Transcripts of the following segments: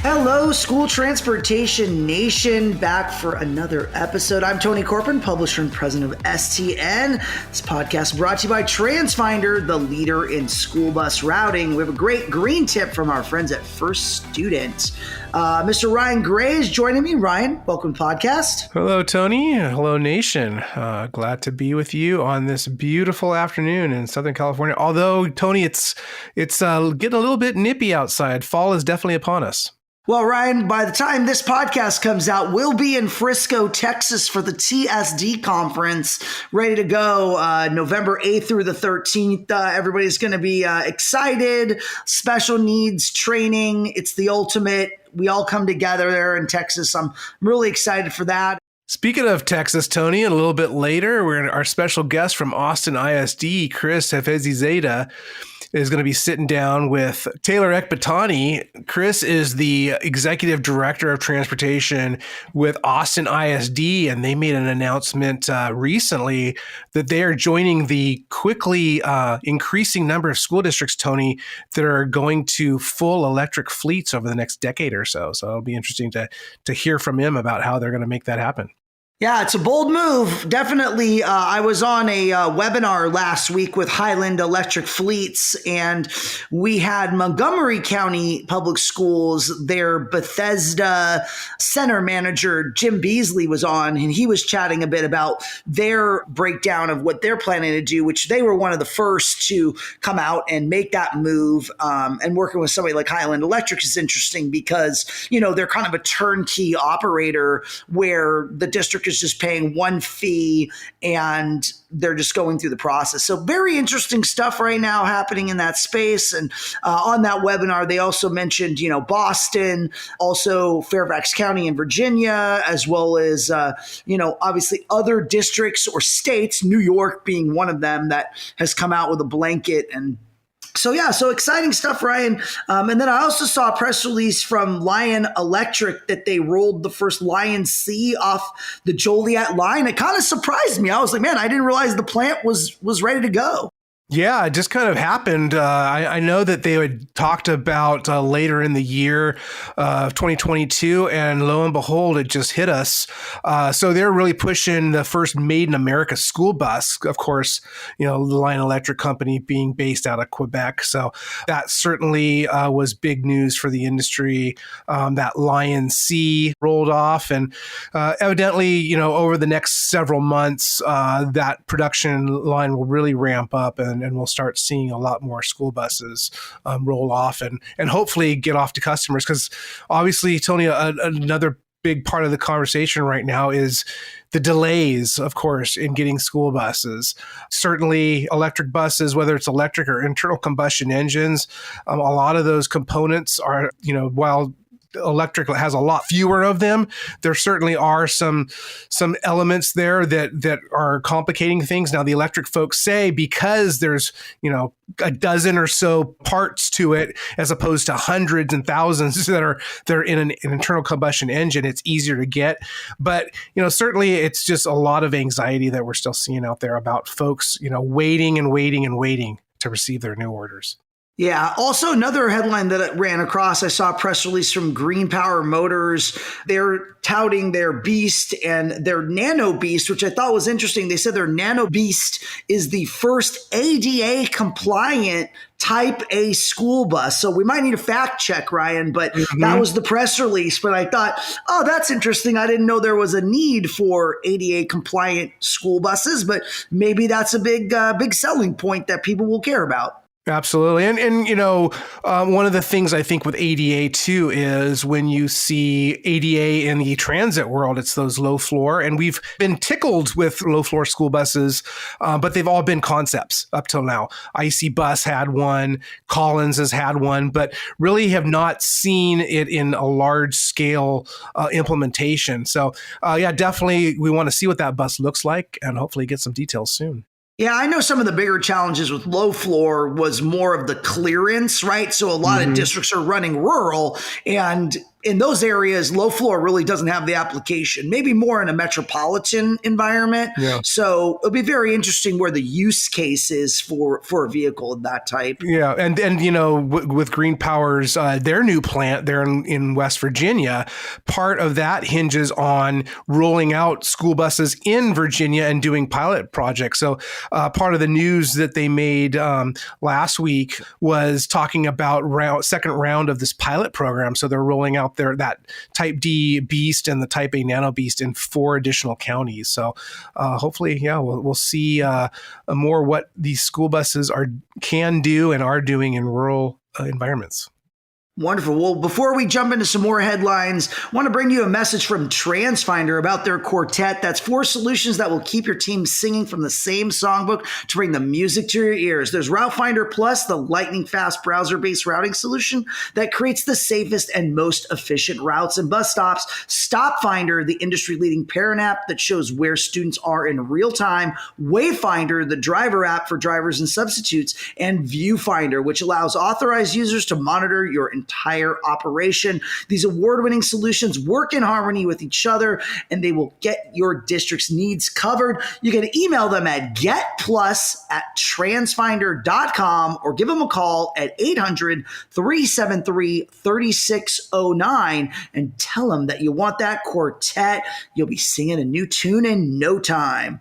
Hello, School Transportation Nation, back for another episode. I'm Tony Corpin, publisher and president of STN. This podcast brought to you by TransFinder, the leader in school bus routing. We have a great green tip from our friends at First Student. Mr. Ryan Gray is joining me. Ryan, welcome to the podcast. Hello, Tony. Hello, nation. Glad to be with you on this beautiful afternoon in Southern California. Although, Tony, it's getting a little bit nippy outside. Fall is definitely upon us. Well, Ryan, by the time this podcast comes out, we'll be in Frisco, Texas for the TSD conference, ready to go November 8th through the 13th. Everybody's going to be excited. Special needs training. It's the ultimate. We all come together there in Texas. I'm really excited for that. Speaking of Texas, Tony, a little bit later, our special guest from Austin ISD, Kris Hafezizadeh, is going to be sitting down with Taylor Ekbatani. Kris is the executive director of transportation with Austin ISD, and they made an announcement recently that they are joining the quickly increasing number of school districts, Tony, that are going to full electric fleets over the next decade or so. So it'll be interesting to hear from him about how they're going to make that happen. Yeah, it's a bold move. Definitely. I was on a webinar last week with Highland Electric Fleets, and we had Montgomery County Public Schools, their Bethesda center manager, Jim Beasley, was on, and he was chatting a bit about their breakdown of what they're planning to do, which they were one of the first to come out and make that move. And working with somebody like Highland Electric is interesting because, you know, they're kind of a turnkey operator where the district is just paying one fee and they're just going through the process. So very interesting stuff right now happening in that space. And on that webinar, they also mentioned, you know, Boston, also Fairfax County in Virginia, as well as, you know, obviously other districts or states, New York being one of them that has come out with a blanket. And so, yeah, so exciting stuff, Ryan. And then I also saw a press release from Lion Electric that they rolled the first Lion C off the Joliet line. It kind of surprised me. I was like, man, I didn't realize the plant was ready to go. Yeah, it just kind of happened. I know that they had talked about later in the year of 2022, and lo and behold, it just hit us. So they're really pushing the first made in America school bus. Of course, you know, the Lion Electric Company being based out of Quebec. So that certainly was big news for the industry. That Lion C rolled off, and evidently, you know, over the next several months, that production line will really ramp up, and we'll start seeing a lot more school buses roll off and hopefully get off to customers. Because obviously, Tony, another big part of the conversation right now is the delays, of course, in getting school buses. Certainly electric buses, whether it's electric or internal combustion engines, a lot of those components are, you know, while electric has a lot fewer of them, there certainly are some elements there that are complicating things. Now, the electric folks say because there's, you know, a dozen or so parts to it, as opposed to hundreds and thousands that are in an internal combustion engine, it's easier to get. But, you know, certainly it's just a lot of anxiety that we're still seeing out there about folks, you know, waiting to receive their new orders. Yeah. Also, another headline that ran across, I saw a press release from Green Power Motors. They're touting their Beast and their Nano Beast, which I thought was interesting. They said their Nano Beast is the first ADA compliant Type A school bus. So we might need a fact check, Ryan, but that was the press release. But I thought, oh, that's interesting. I didn't know there was a need for ADA compliant school buses, but maybe that's a big selling point that people will care about. Absolutely. And you know, one of the things I think with ADA too is when you see ADA in the transit world, it's those low floor, and we've been tickled with low floor school buses, but they've all been concepts up till now. IC Bus had one, Collins has had one, but really have not seen it in a large scale implementation. So yeah, definitely we want to see what that bus looks like and hopefully get some details soon. Yeah, I know some of the bigger challenges with low floor was more of the clearance, right? So a lot of districts are running rural, and in those areas, low floor really doesn't have the application, maybe more in a metropolitan environment. Yeah. So it'll be very interesting where the use case is for a vehicle of that type. Yeah, and with Green Power's their new plant there in West Virginia, part of that hinges on rolling out school buses in Virginia and doing pilot projects. So part of the news that they made last week was talking about second round of this pilot program. So they're rolling out that Type D Beast and the Type A Nano Beast in 4 additional counties. So hopefully, we'll see more what these school buses can do and are doing in rural environments. Wonderful. Well, before we jump into some more headlines, I want to bring you a message from TransFinder about their quartet. That's 4 solutions that will keep your team singing from the same songbook to bring the music to your ears. There's Route Finder Plus, the lightning-fast browser-based routing solution that creates the safest and most efficient routes and bus stops. Stop Finder, the industry-leading parent app that shows where students are in real time. Wayfinder, the driver app for drivers and substitutes. And Viewfinder, which allows authorized users to monitor your entire operation. These award-winning solutions work in harmony with each other, and they will get your district's needs covered. You can email them at getplus@transfinder.com or give them a call at 800-373-3609 and tell them that you want that quartet. You'll be singing a new tune in no time.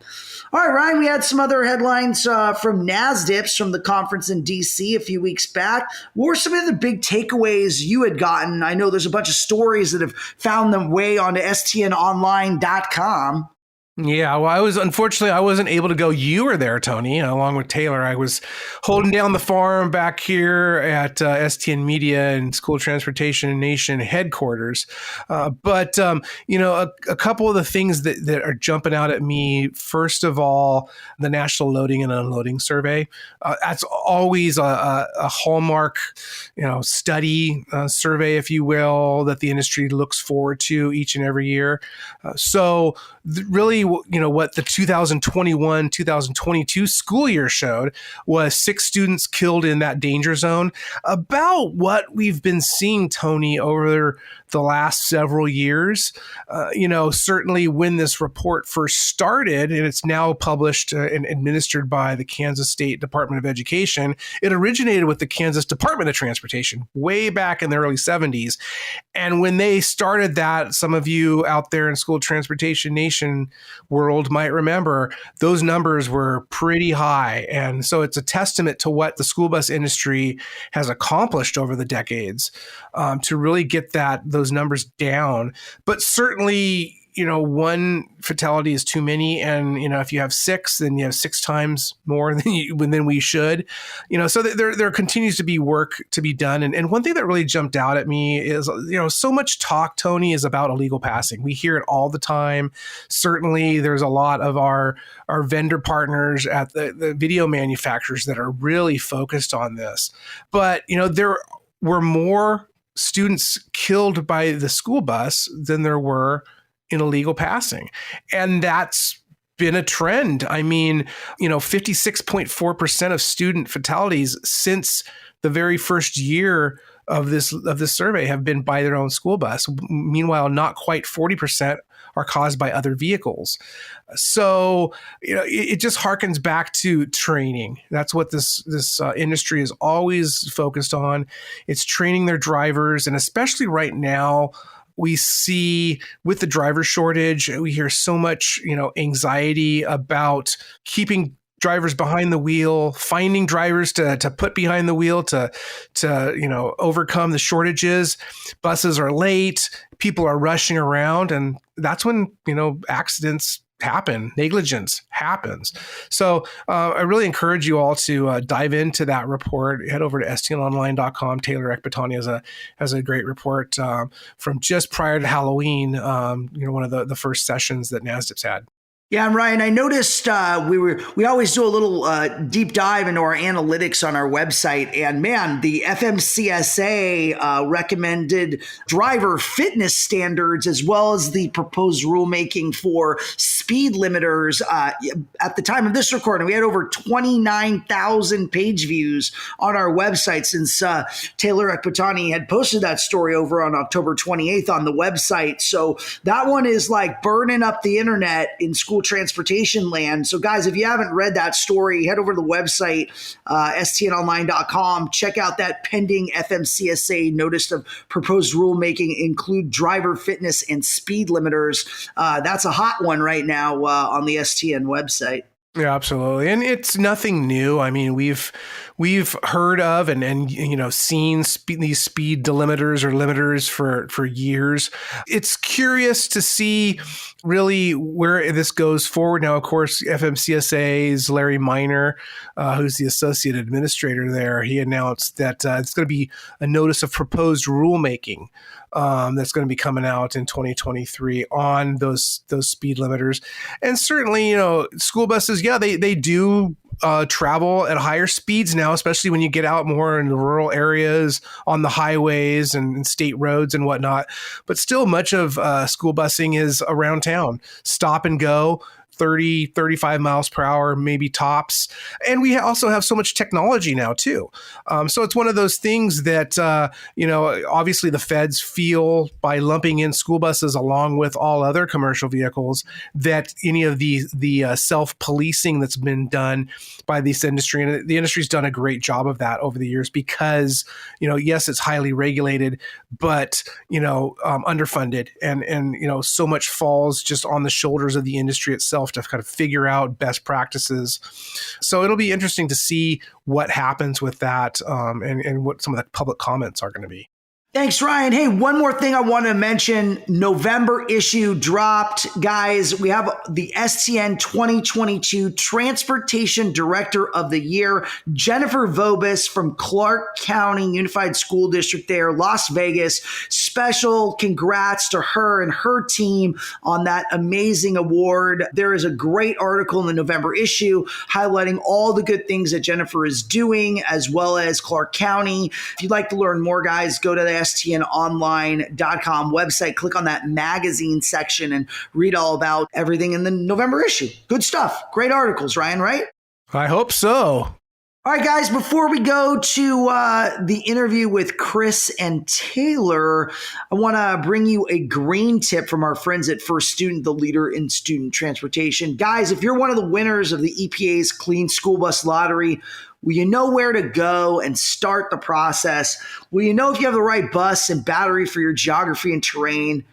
All right, Ryan, we had some other headlines from NASDPTS from the conference in D.C. a few weeks back. What were some of the big takeaways you had gotten? I know there's a bunch of stories that have found their way onto stnonline.com. Yeah, well, I wasn't able to go. You were there, Tony, along with Taylor. I was holding down the farm back here at STN Media and School Transportation Nation headquarters. But a couple of the things that are jumping out at me. First of all, the National Loading and Unloading Survey. That's always a hallmark, study survey, if you will, that the industry looks forward to each and every year. Really, what the 2021-2022 school year showed was 6 students killed in that danger zone. About what we've been seeing, Tony, over the last several years. Certainly when this report first started, and it's now published and administered by the Kansas State Department of Education, it originated with the Kansas Department of Transportation way back in the early 70s. And when they started that, some of you out there in School Transportation Nation world might remember those numbers were pretty high. And so it's a testament to what the school bus industry has accomplished over the decades to really get those numbers down. But certainly, one fatality is too many. And, if you have 6, then you have 6 times more than we should. So there continues to be work to be done. And one thing that really jumped out at me is, so much talk, Tony, is about illegal passing. We hear it all the time. Certainly, there's a lot of our vendor partners at the video manufacturers that are really focused on this. But, there were more students killed by the school bus than there were in illegal passing. And that's been a trend. I mean, 56.4% of student fatalities since the very first year of this survey have been by their own school bus. Meanwhile, not quite 40% are caused by other vehicles. So, it just harkens back to training. That's what this industry is always focused on. It's training their drivers, and especially right now, we see with the driver shortage, we hear so much, anxiety about keeping drivers behind the wheel, finding drivers to put behind the wheel to overcome the shortages. Buses are late, people are rushing around, and that's when, accidents happen, negligence happens. So I really encourage you all to dive into that report. Head over to stnonline.com. Taylor Ekbatani has a great report from just prior to Halloween, one of the first sessions that NASDPTS had. Yeah, and Ryan, I noticed we always do a little deep dive into our analytics on our website, and man, the FMCSA recommended driver fitness standards as well as the proposed rulemaking for speed limiters. At the time of this recording, we had over 29,000 page views on our website since Taylor Ekbatani had posted that story over on October 28th on the website. So that one is like burning up the internet in school transportation land. So guys, if you haven't read that story, head over to the website, stnonline.com. Check out that pending FMCSA notice of proposed rulemaking include driver fitness and speed limiters. That's a hot one right now on the STN website. Yeah, absolutely. And it's nothing new. I mean, we've heard of and seen these speed delimiters or limiters for years. It's curious to see really where this goes forward. Now, of course, FMCSA's Larry Miner, who's the associate administrator there, he announced that it's going to be a notice of proposed rulemaking that's going to be coming out in 2023 on those speed limiters. And certainly, school buses, yeah, they do travel at higher speeds now, especially when you get out more in the rural areas on the highways and state roads and whatnot. But still, much of school busing is around town, stop and go. 30, 35 miles per hour, maybe tops. And we also have so much technology now too. So it's one of those things that, obviously the feds feel by lumping in school buses along with all other commercial vehicles that any of the self-policing that's been done by this industry, and the industry's done a great job of that over the years because, yes, it's highly regulated, but, underfunded and so much falls just on the shoulders of the industry itself to kind of figure out best practices. So it'll be interesting to see what happens with that and what some of the public comments are going to be. Thanks, Ryan. Hey, one more thing I want to mention. November issue dropped. Guys, we have the STN 2022 Transportation Director of the Year, Jennifer Vobis from Clark County Unified School District there, Las Vegas. Special congrats to her and her team on that amazing award. There is a great article in the November issue highlighting all the good things that Jennifer is doing, as well as Clark County. If you'd like to learn more, guys, go to the stnonline.com website, click on that magazine section and read all about everything in the November issue. Good stuff. Great articles, Ryan, right? I hope so. All right, guys, before we go to the interview with Kris and Taylor, I want to bring you a green tip from our friends at First Student, the leader in student transportation. Guys, if you're one of the winners of the EPA's Clean School Bus Lottery, will you know where to go and start the process? Will you know if you have the right bus and battery for your geography and terrain?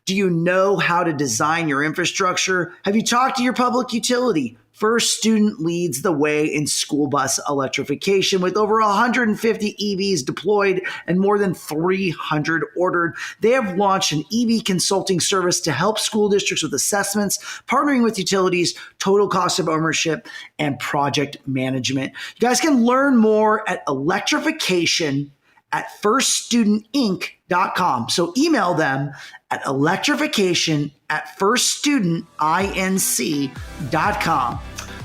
Do you know how to design your infrastructure? Have you talked to your public utility? First Student leads the way in school bus electrification with over 150 EVs deployed and more than 300 ordered. They have launched an EV consulting service to help school districts with assessments, partnering with utilities, total cost of ownership, and project management. You guys can learn more at electrification at firststudentinc.com. So email them at electrification@firststudentinc.com.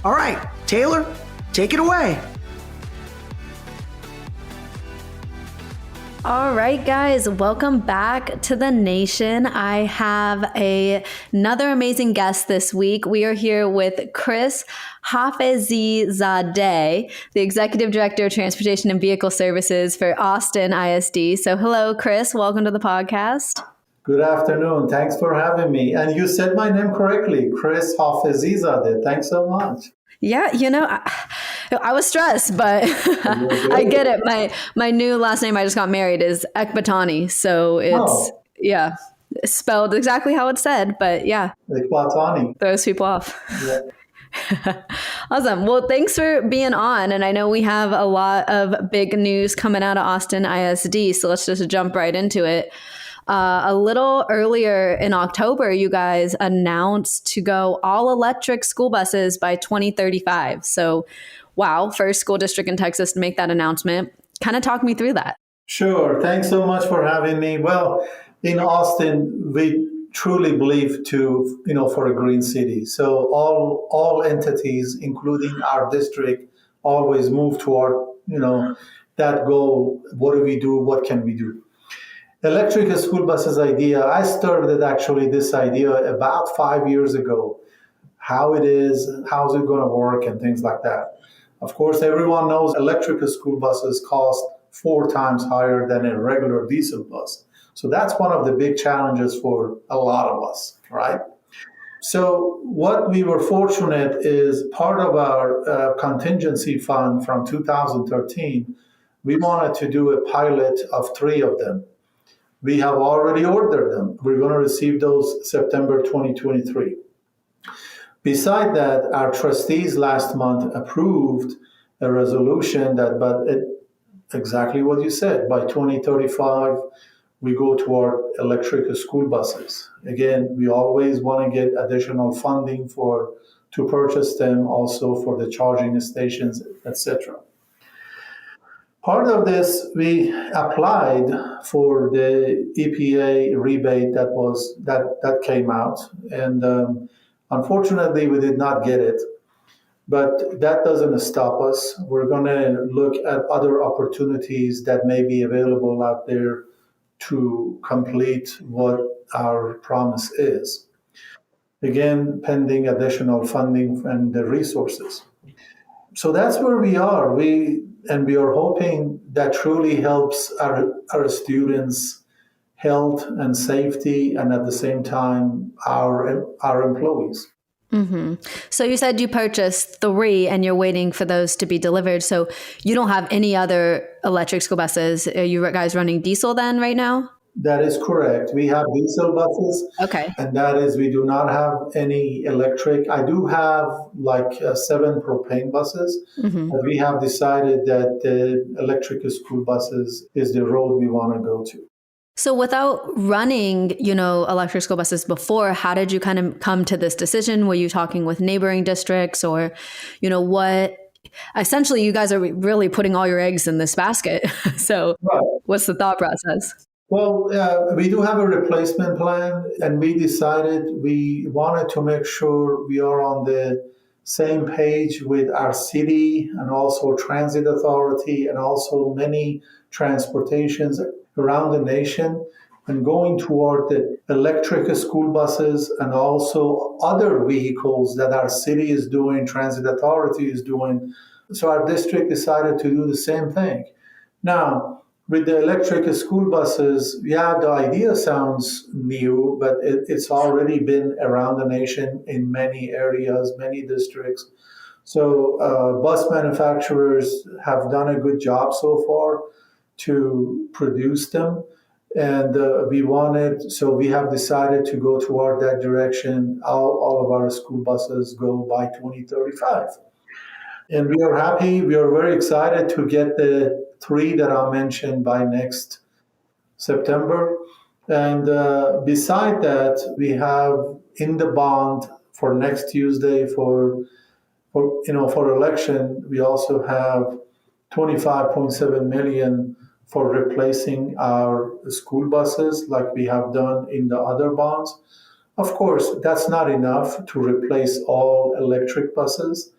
All right, Taylor, take it away. All right, guys, welcome back to the nation. I have another amazing guest this week. We are here with Kris Hafezizadeh, the Executive Director of Transportation and Vehicle Services for Austin ISD. So hello, Kris. Welcome to the podcast. Good afternoon. Thanks for having me. And you said my name correctly, Kris Hafezizadeh. Thanks so much. Yeah, I was stressed, but I get it. My new last name I just got married is Ekbatani. So it's, spelled exactly how it's said. But yeah, Ekbatani throws people off. Yeah. Awesome. Well, thanks for being on. And I know we have a lot of big news coming out of Austin ISD. So let's just jump right into it. A little earlier in October, you guys announced to go all electric school buses by 2035. So, wow, first school district in Texas to make that announcement. Kind of talk me through that. Sure. Thanks so much for having me. Well, in Austin, we truly believe to, for a green city. So all entities, including our district, always move toward, that goal. What do we do? What can we do? Electric school buses idea, I started actually this idea about 5 years ago. How's it going to work, and things like that. Of course, everyone knows electric school buses cost 4 times higher than a regular diesel bus. So that's one of the big challenges for a lot of us, right? So what we were fortunate is part of our contingency fund from 2013, we wanted to do a pilot of 3 of them. We have already ordered them. We're going to receive those September 2023. Beside that, our trustees last month approved a resolution exactly what you said, by 2035, we go toward electric school buses. Again, we always want to get additional funding to purchase them, also for the charging stations, etc. Part of this, we applied for the EPA rebate that came out, and unfortunately, we did not get it. But that doesn't stop us. We're going to look at other opportunities that may be available out there to complete what our promise is. Again, pending additional funding and the resources. So that's where we are. We are hoping that truly helps our students' health and safety, and at the same time, our employees. Mm-hmm. So you said you purchased 3 and you're waiting for those to be delivered. So you don't have any other electric school buses. Are you guys running diesel then right now? That is correct. We have diesel buses. Okay. And that is, we do not have any electric. I do have 7 propane buses, but we have decided that the electric school buses is the road we want to go to. So without running, electric school buses before, how did you kind of come to this decision? Were you talking with neighboring districts, or, what? Essentially, you guys are really putting all your eggs in this basket. So Right. What's the thought process? Well, we do have a replacement plan, and we decided we wanted to make sure we are on the same page with our city and also transit authority and also many transportations around the nation, and going toward the electric school buses and also other vehicles that our city is doing, transit authority is doing. So our district decided to do the same thing. Now, with the electric school buses, the idea sounds new, but it's already been around the nation in many areas, many districts. So bus manufacturers have done a good job so far to produce them. And we have decided to go toward that direction. All of our school buses go by 2035. And we are happy, we are very excited to get the 3 that I mentioned by next September. And beside that, we have in the bond for next Tuesday for election, we also have 25.7 million for replacing our school buses like we have done in the other bonds. Of course, that's not enough to replace all electric buses.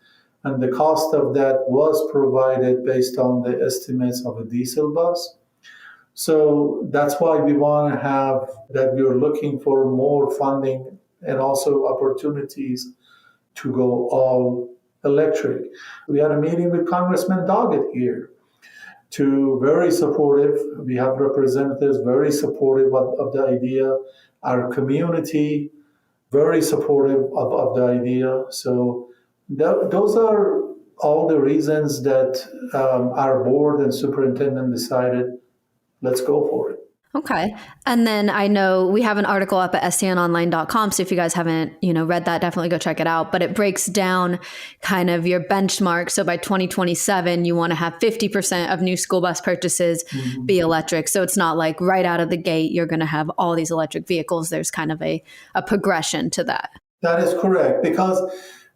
And the cost of that was provided based on the estimates of a diesel bus. So that's why we want to have that. We're looking for more funding and also opportunities to go all electric. We had a meeting with Congressman Doggett here. Very supportive. We have representatives very supportive of the idea. Our community very supportive of the idea. So those are all the reasons that our board and superintendent decided, let's go for it. Okay. And then I know we have an article up at stnonline.com. So if you guys haven't, read that, definitely go check it out. But it breaks down kind of your benchmark. So by 2027, you want to have 50% of new school bus purchases be electric. So it's not like right out of the gate, you're going to have all these electric vehicles. There's kind of a progression to that. That is correct. Because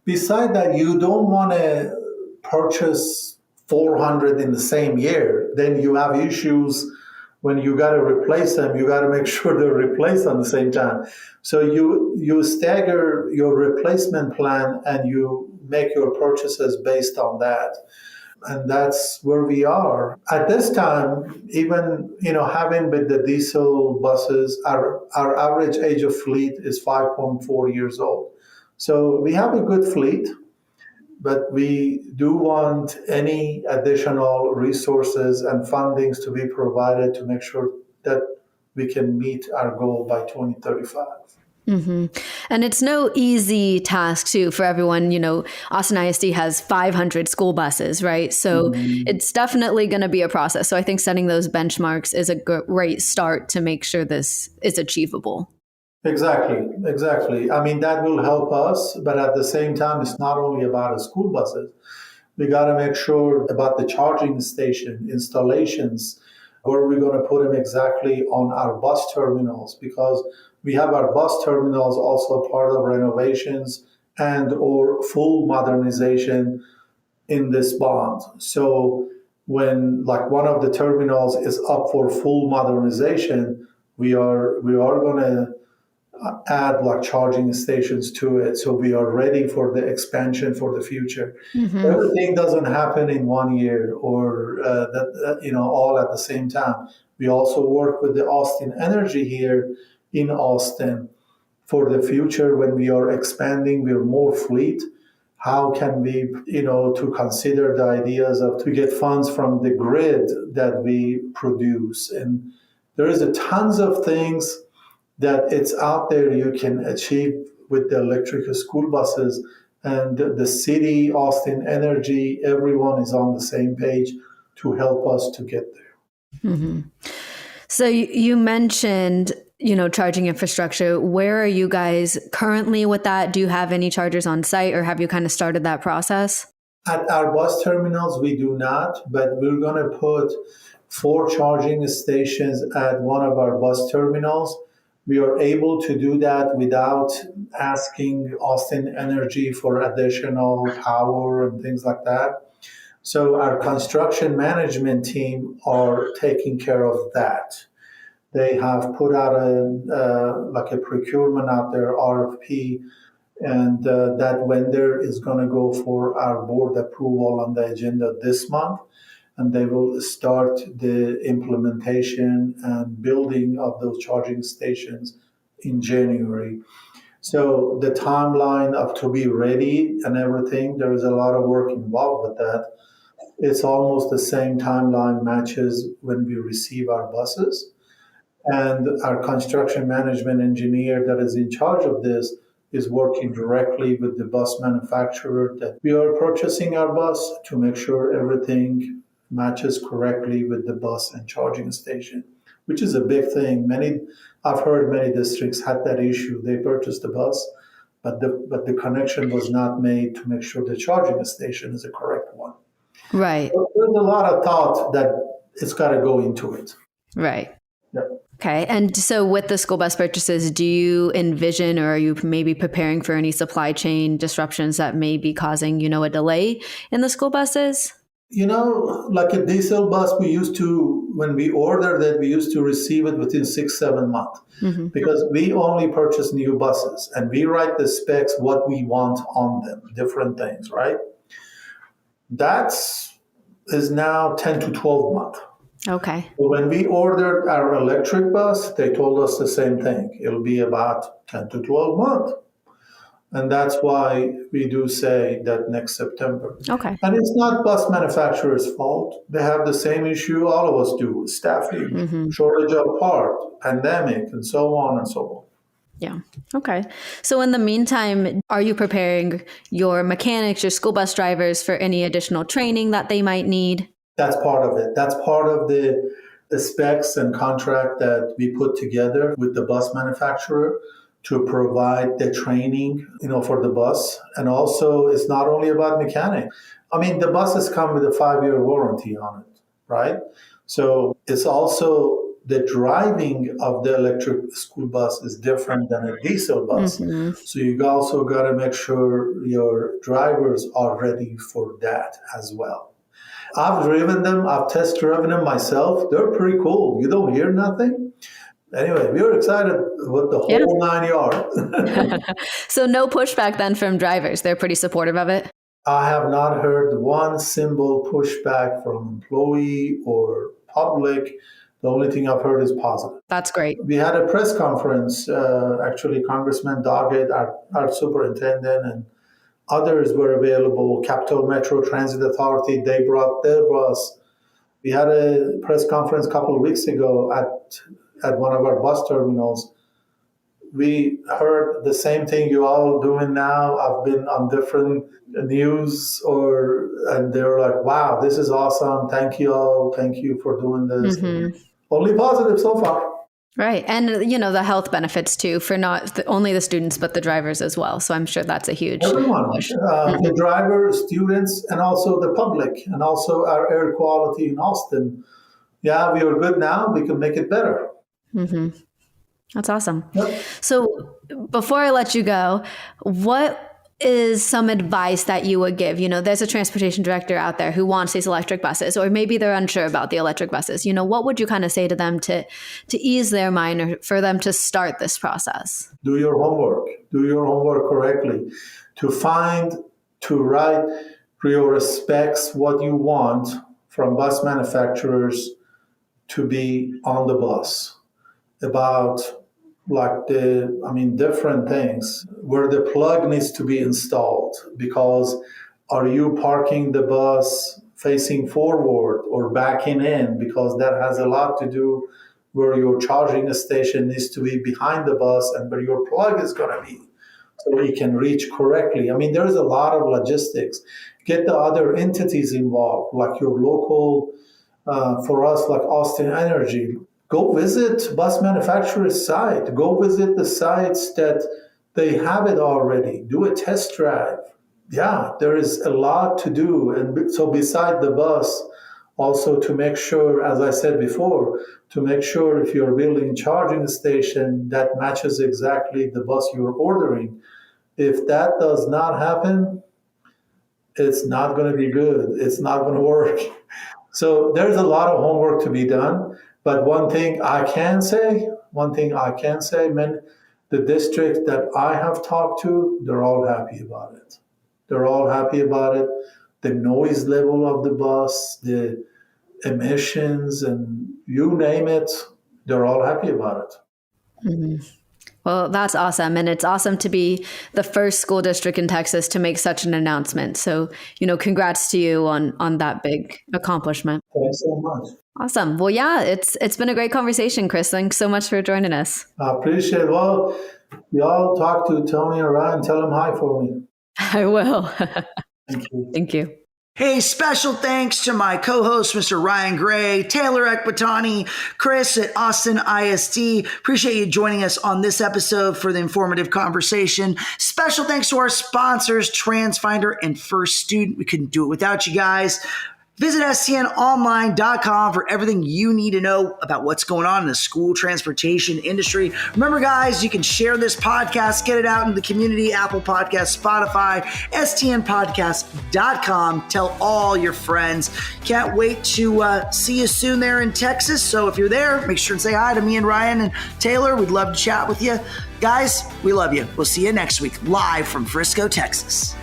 beside that, you don't want to purchase 400 in the same year. Then you have issues when you got to replace them, you got to make sure they're replaced at the same time. So you stagger your replacement plan and you make your purchases based on that. And that's where we are at this time. Even having with the diesel buses, our average age of fleet is 5.4 years old. So we have a good fleet, but we do want any additional resources and fundings to be provided to make sure that we can meet our goal by 2035. And it's no easy task too for everyone. Austin ISD has 500 school buses, right? So it's definitely going to be a process. So I think setting those benchmarks is a great start to make sure this is achievable. Exactly. I mean, that will help us, but at the same time, it's not only about the school buses. We got to make sure about the charging station installations, where we're going to put them exactly on our bus terminals, because we have our bus terminals also part of renovations and or full modernization in this bond. So when one of the terminals is up for full modernization, we are going to add charging stations to it, so we are ready for the expansion for the future. Everything doesn't happen in 1 year or all at the same time. We also work with the Austin Energy here in Austin for the future. When we are expanding, we're more fleet. How can we, to consider the ideas of to get funds from the grid that we produce? And there is a tons of things that it's out there you can achieve with the electric school buses, and the city, Austin Energy, everyone is on the same page to help us to get there. So you mentioned, charging infrastructure. Where are you guys currently with that? Do you have any chargers on site, or have you kind of started that process? At our bus terminals, we do not, but we're going to put 4 charging stations at one of our bus terminals. We are able to do that without asking Austin Energy for additional power and things like that. So our construction management team are taking care of that. They have put out a procurement out there, RFP, and that vendor is going to go for our board approval on the agenda this month. And they will start the implementation and building of those charging stations in January. So the timeline of to be ready and everything, there is a lot of work involved with that. It's almost the same timeline matches when we receive our buses. And our construction management engineer that is in charge of this is working directly with the bus manufacturer that we are purchasing our bus to make sure everything matches correctly with the bus and charging station, which is a big thing. I've heard many districts had that issue. They purchased the bus, but the connection was not made to make sure the charging station is the correct one. Right. So there's a lot of thought that it's got to go into it. Right. Yep. Okay. And so with the school bus purchases, do you envision, or are you maybe preparing for any supply chain disruptions that may be causing, a delay in the school buses? Like a diesel bus, when we ordered it, we used to receive it within 6-7 months, because we only purchase new buses and we write the specs, what we want on them, different things, right? That is now 10 to 12 months. Okay. When we ordered our electric bus, they told us the same thing. It'll be about 10 to 12 months. And that's why we do say that next September. Okay. And it's not bus manufacturers' fault. They have the same issue all of us do: staffing, shortage of parts, pandemic, and so on and so on. Yeah. Okay. So in the meantime, are you preparing your mechanics, your school bus drivers for any additional training that they might need? That's part of it. That's part of the specs and contract that we put together with the bus manufacturer to provide the training, for the bus. And also, it's not only about mechanic. I mean, the buses come with a 5-year warranty on it, right? So it's also the driving of the electric school bus is different than a diesel bus. So you also got to make sure your drivers are ready for that as well. I've driven them. I've test driven them myself. They're pretty cool. You don't hear nothing. Anyway, we were excited with the whole 9 yards. So no pushback then from drivers. They're pretty supportive of it. I have not heard one single pushback from employee or public. The only thing I've heard is positive. That's great. We had a press conference. Actually, Congressman Doggett, our superintendent, and others were available. Capital Metro Transit Authority, they brought their bus. We had a press conference a couple of weeks ago at one of our bus terminals. We heard the same thing you all doing now. I've been on different news and they were like, wow, this is awesome. Thank you all. Thank you for doing this. Mm-hmm. Only positive so far. Right. And, the health benefits too, for not only the students, but the drivers as well. So I'm sure that's a huge everyone, push. The drivers, students, and also the public, and also our air quality in Austin. Yeah, we are good now. We can make it better. Mm-hmm. That's awesome. Yep. So before I let you go, what is some advice that you would give? There's a transportation director out there who wants these electric buses, or maybe they're unsure about the electric buses. What would you kind of say to them to ease their mind, or for them to start this process? Do your homework. Do your homework correctly. To write your specs, what you want from bus manufacturers to be on the bus. About different things, where the plug needs to be installed, because are you parking the bus facing forward or backing in? Because that has a lot to do where your charging station needs to be behind the bus and where your plug is going to be, so it can reach correctly. There's a lot of logistics. Get the other entities involved, like your local, for us, like Austin Energy. Go visit bus manufacturer's site. Go visit the sites that they have it already. Do a test drive. Yeah, there is a lot to do. And so beside the bus, also to make sure, as I said before, to make sure if you're building a charging station that matches exactly the bus you're ordering. If that does not happen, it's not going to be good. It's not going to work. So there's a lot of homework to be done. But one thing I can say, man, the district that I have talked to, they're all happy about it. They're all happy about it. The noise level of the bus, the emissions, and you name it, they're all happy about it. Mm-hmm. Well, that's awesome. And it's awesome to be the first school district in Texas to make such an announcement. So, congrats to you on that big accomplishment. Thanks so much. Awesome. Well, yeah, it's been a great conversation, Kris. Thanks so much for joining us. I appreciate it. Well, y'all talk to Tony and Ryan. Tell them hi for me. I will. Thank you. Thank you. Hey, special thanks to my co-host, Mr. Ryan Gray, Taylor Ekbatani, Kris at Austin ISD. Appreciate you joining us on this episode for the informative conversation. Special thanks to our sponsors, TransFinder and First Student. We couldn't do it without you guys. Visit stnonline.com for everything you need to know about what's going on in the school transportation industry. Remember, guys, you can share this podcast, get it out into the community, Apple Podcasts, Spotify, stnpodcast.com. Tell all your friends. Can't wait to see you soon there in Texas. So if you're there, make sure and say hi to me and Ryan and Taylor. We'd love to chat with you. Guys, we love you. We'll see you next week, live from Frisco, Texas.